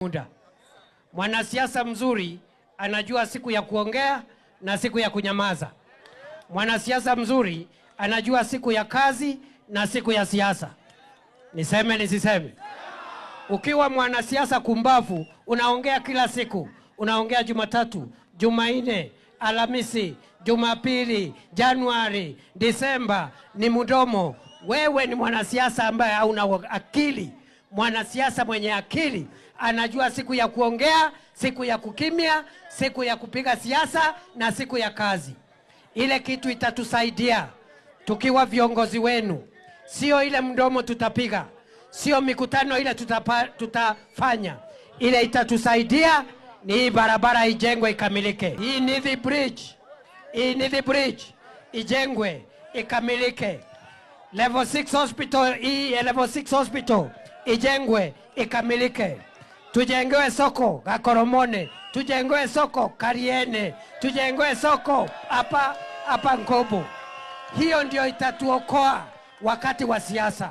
muda. Mwanasiasa mzuri anajua siku ya kuongea na siku ya kunyamaza. Mwanasiasa mzuri anajua siku ya kazi na siku ya siasa. Niseme nisiseme? Ukiwa mwanasiasa kumbavu, unaongea kila siku. Unaongea Jumatatu, Jumanne, Alhamisi, Jumapili, Januari, Disemba, ni mdomo. Wewe ni mwanasiasa ambaye hauna akili. Mwanasiasa mwenye akili anajua siku ya kuongea, siku ya kukimya, siku ya kupiga siasa na siku ya kazi. Ile kitu itatusaidia tukiwa viongozi wenu. Sio ile mdomo tutapiga, sio mikutano ile tutafanya. Ile itatusaidia ni hii barabara ijengwe ikamilike. Hii Nithi Bridge ijengwe ikamilike. Level 6 hospital, hii level 6 hospital ijengwe ikamilike. Tujengewe soko Gakoromone, tujengewe soko Kariene, tujengewe soko hapa Nkobo. Hiyo ndio itatuokoa wakati wa siasa.